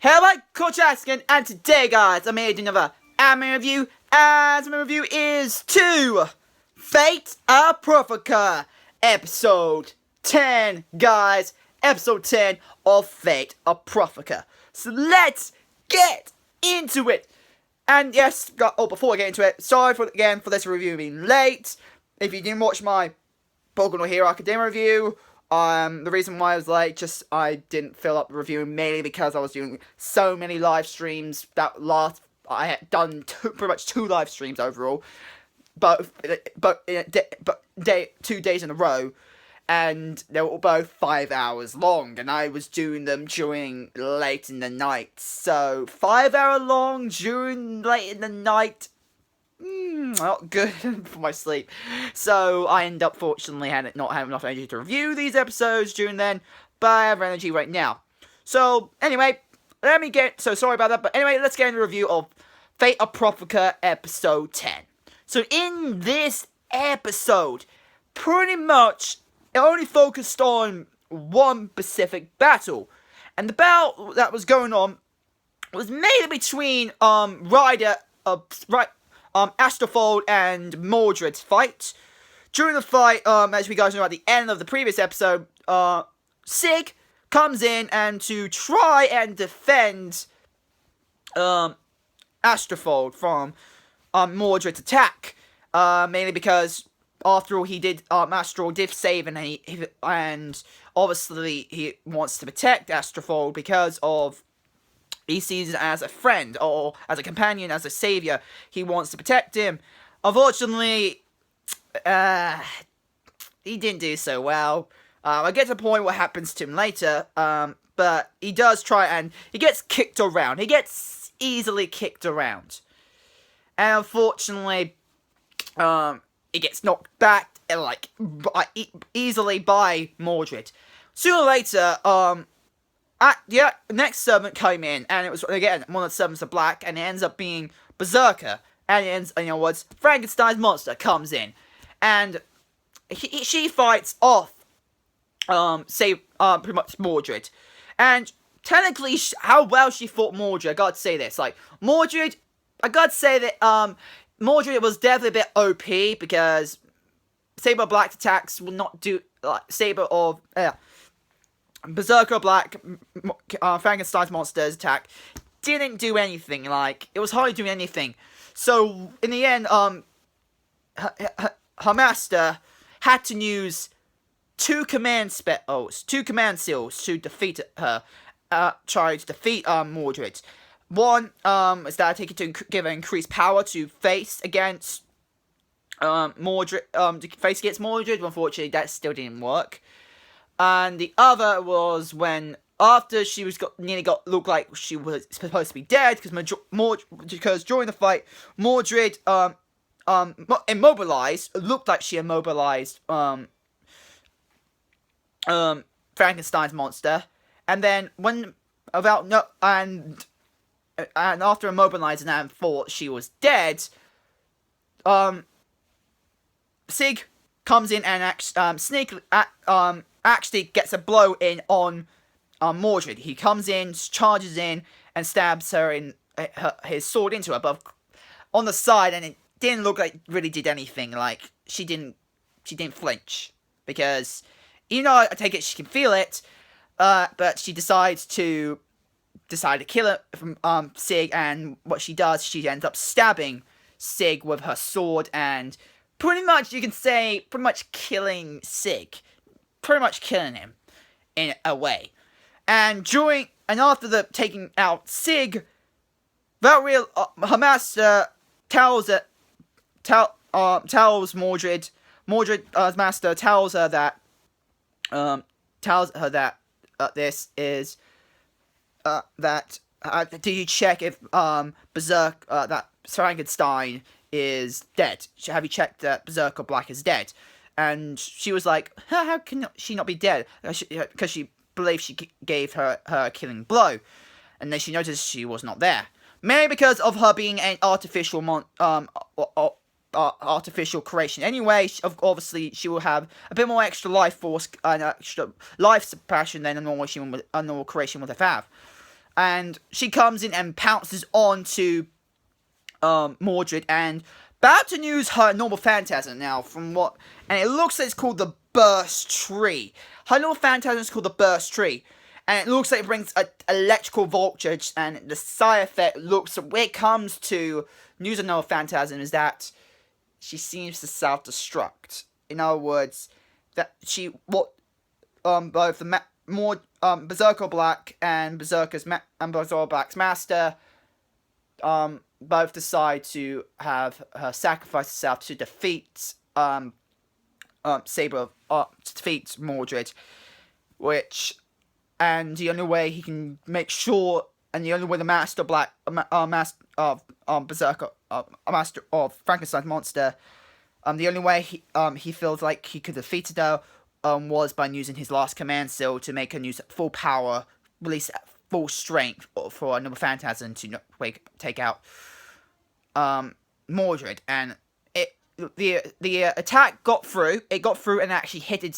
Hello, Coach Askin, and today, guys, I made another anime review, as my review is to Fate Apocrypha, episode 10, guys, episode 10 of Fate Apocrypha. So let's get into it. And yes, before I get into it, sorry for this review being late. If you didn't watch my Boku no Hero Academia review, the reason why I was late, I didn't fill up the review mainly because I was doing so many live streams I had done pretty much 2 live streams overall, but 2 days in a row, and they were both 5 hours long, and I was doing them during late in the night. So 5 hour long during late in the night, not good for my sleep. So I end up fortunately not having enough energy to review these episodes during then, but I have energy right now. So anyway, sorry about that, but anyway, let's get into the review of Fate Apocrypha episode 10. So in this episode, pretty much it only focused on one specific battle, and the battle that was going on was mainly between Astrofold and Mordred's fight. During the fight, as we guys know at the end of the previous episode, Sig comes in and to try and defend Astrofold from Mordred's attack, mainly because after all Astro did save, and obviously he wants to protect Astrofold because of he sees it as a friend, or as a companion, as a savior. He wants to protect him. Unfortunately, he didn't do so well. I get to the point what happens to him later, but he does try, and he gets kicked around. He gets easily kicked around. And unfortunately, he gets knocked back, easily by Mordred. Sooner or later, next servant came in, and it was, again, one of the servants are black, and it ends up being Berserker. And Frankenstein's monster comes in, and she fights off, pretty much Mordred. And technically, how well she fought Mordred, I gotta say this, Mordred was definitely a bit OP, because Saber Black's attacks will not do, Berserker Black, Frankenstein's monster's attack didn't do anything. It was hardly doing anything. So in the end, her master had to use 2 command seals to defeat her. Try to defeat Mordred. One is that I take it to give her increased power to face against Mordred. Unfortunately, that still didn't work. And the other was when, after she looked like she was supposed to be dead, because during the fight, Mordred looked like she immobilized Frankenstein's monster, and then and after immobilizing her and thought she was dead, Sig comes in and actually gets a blow in on Mordred. He comes in, charges in, and stabs her in his sword into her, but on the side, and it didn't look like it really did anything. She didn't flinch, because I take it she can feel it, but she decides to kill it from Sig, and what she does, she ends up stabbing Sig with her sword, and pretty much killing Sig. Pretty much killing him in a way. And after the taking out Sig, her master tells Mordred's master tells her that this is do you check if that Frankenstein is dead? Have you checked that Berserker Black is dead? And she was like, how can she not be dead? Because she believed she gave her a killing blow. And then she noticed she was not there. Mainly because of her being an artificial creation. Anyway, obviously, she will have a bit more extra life force and extra life suppression than a normal creation would have. and she comes in and pounces onto Mordred and about to use her normal phantasm now, and it looks like it's called the Burst Tree. Her normal phantasm is called the Burst Tree, and it looks like it brings an electrical voltage, and the side effect looks, when it comes to using normal phantasm, is that she seems to self-destruct. In other words, that both the Berserker Black and Berserker Black's master, both decide to have her sacrifice herself to defeat Saber, to defeat Mordred, and the only way he can make sure, and the only way the Master of Frankenstein's monster, the only way he feels like he could defeat her, was by using his last command seal to make her use full power, release full strength for another phantasm to take out Mordred. And the attack got through. It got through and actually hitted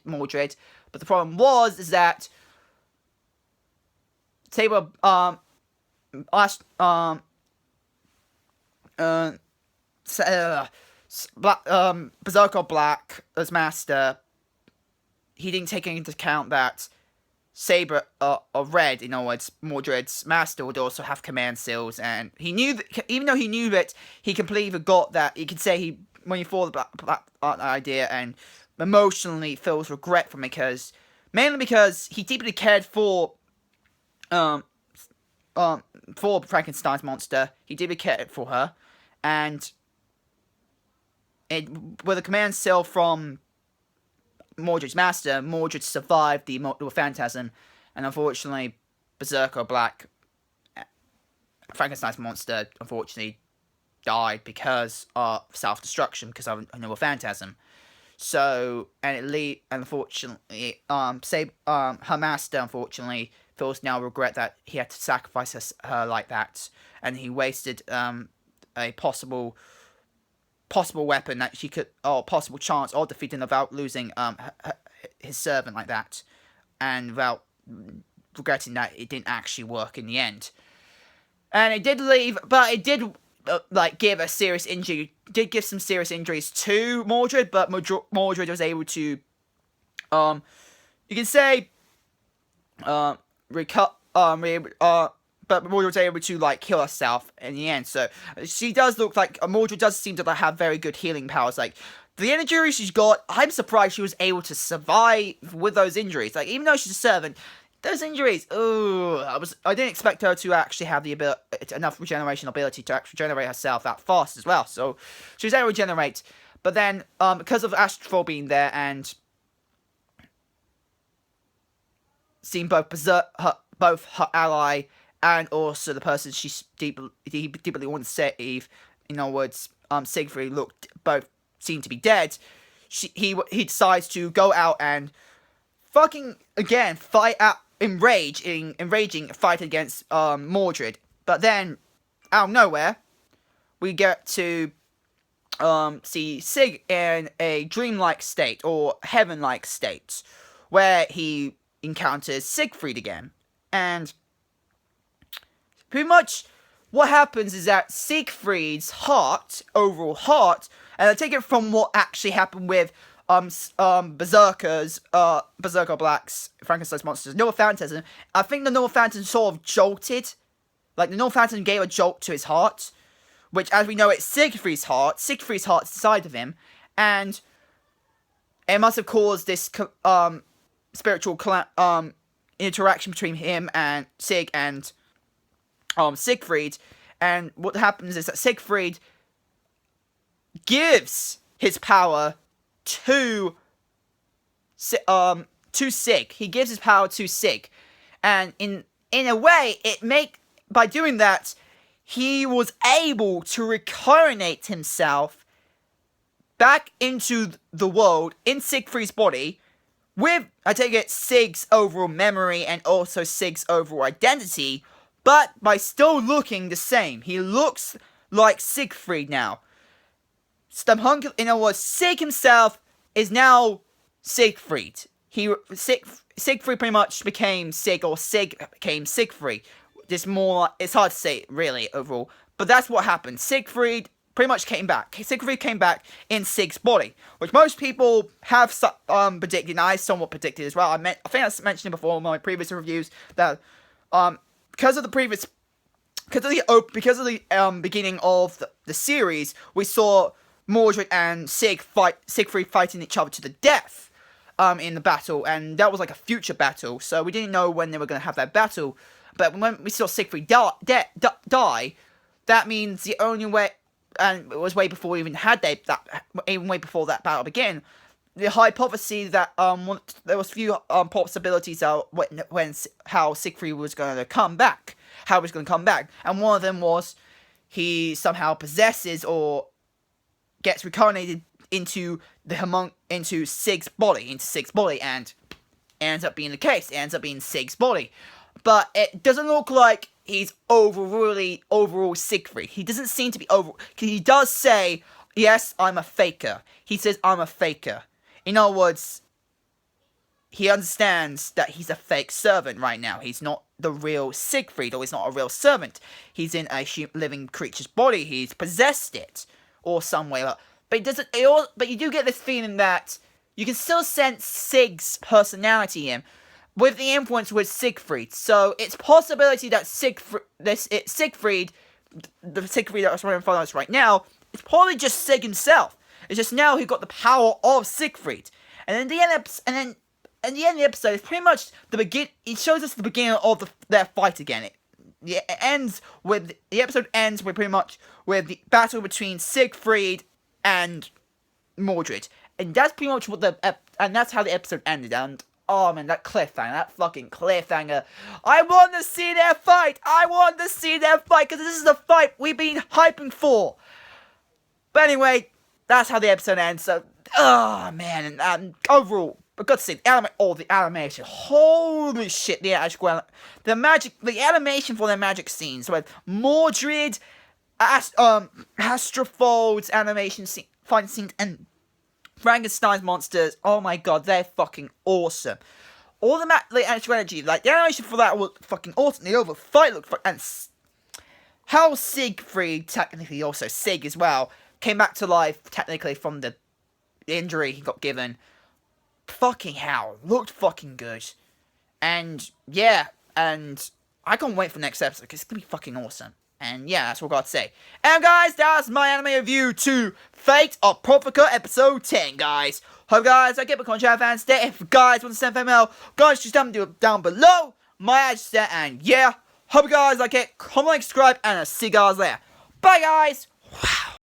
Mordred. But the problem is that Saber Berserker Black as master, he didn't take into account that Saber Red, in other words, Mordred's master, would also have command seals, and he knew that, even though he knew it, he completely forgot that. You could say when he thought about that idea, and emotionally feels regret for it, mainly because he deeply cared for Frankenstein's monster. He deeply cared for her, and with a command seal from Mordred's master, Mordred survived the phantasm, and unfortunately, Berserker Black, Frankenstein's monster, unfortunately died because of self-destruction, because of another phantasm. So, unfortunately, her master, unfortunately, feels now regret that he had to sacrifice her like that, and he wasted a possible weapon that she could, or possible chance of defeating without losing his servant like that, and without regretting that it didn't actually work in the end. And it did leave, but it did give a serious injury. Did give some serious injuries to Mordred, but Mordred was able to, you can say, but Mordred was able to kill herself in the end. So she does look like Mordred does seem to have very good healing powers. The injuries she's got, I'm surprised she was able to survive with those injuries. Even though she's a servant, those injuries, I didn't expect her to actually have enough regeneration ability to actually regenerate herself that fast as well. So she was able to regenerate, but then because of Astral being there and seeing both her ally and also the person she deeply wanted to save, in other words, Siegfried, both seemed to be dead. He decides to go out and fucking again fight out, enraging fight against Mordred. But then, out of nowhere, we get to see Sig in a dreamlike state or heaven-like state, where he encounters Siegfried again, and pretty much what happens is that Siegfried's overall heart, and I take it from what actually happened with Berserker Black's Frankenstein's monsters, Noah Phantasm. I think the Noah Phantasm sort of jolted. The Noah Phantasm gave a jolt to his heart, which, as we know, it's Siegfried's heart. Siegfried's heart's inside of him, and it must have caused this spiritual interaction between him and Sig and Siegfried. And what happens is that Siegfried gives his power to Sig. He gives his power to Sig, and in a way, by doing that, he was able to reincarnate himself back into the world in Siegfried's body, with, I take it, Sig's overall memory and also Sig's overall identity, but by still looking the same. He looks like Siegfried now. In other words, Sig himself is now Siegfried. Siegfried pretty much became Sig, or Sig became Siegfried. Just more, it's hard to say really overall, but that's what happened. Siegfried pretty much came back. Siegfried came back in Sig's body, which most people have predicted, and I somewhat predicted as well. I think I mentioned it before in my previous reviews that because of the beginning of the series, we saw Mordred and Siegfried fighting each other to the death in the battle, and that was like a future battle, so we didn't know when they were going to have that battle. But when we saw Siegfried die, that means the only way, and it was way before we even had even way before that battle began, the hypothesis that there was few possibilities how Siegfried was going to come back, and one of them was he somehow possesses or gets reincarnated into Sig's body, and ends up being the case. It ends up being Sig's body, but it doesn't look like he's overall Siegfried. He doesn't seem to be he does say, yes, I'm a faker. He says, I'm a faker. In other words, he understands that he's a fake servant right now. He's not the real Siegfried, or he's not a real servant. He's in a living creature's body. He's possessed it, or some way. But you do get this feeling that you can still sense Sig's personality in him, with the influence with Siegfried. So it's possibility that Siegfried, the Siegfried that's right in front of us right now, it's probably just Sig himself. It's just now he got the power of Siegfried. And in the end of the episode, it's pretty much it shows us the beginning of their fight again. The episode ends with pretty much with the battle between Siegfried and Mordred, and that's pretty much and that's how the episode ended. And oh man, that fucking cliffhanger! I want to see their fight. Because this is the fight we've been hyping for. But anyway, that's how the episode ends. So, oh man, and overall, I've got to say, the animation. Holy shit, the animation for the magic scenes with Mordred, Astrofold's fighting scenes, and Frankenstein's monsters. Oh my god, they're fucking awesome. All the actual energy, like the animation for that was fucking awesome. The overall fight looked and how Siegfried, technically also Sig as well, came back to life technically from the injury he got given. Fucking hell, looked fucking good. And yeah, and I can't wait for the next episode because it's gonna be fucking awesome. And yeah, that's what I got to say. And guys, that's my anime review to Fate of Apocrypha episode 10, guys. Hope guys I get my contract fans there. If you guys want to send fan mail, guys, just down below my address there. And yeah, hope you guys like it. Comment, like, subscribe, and I'll see you guys there. Bye, guys.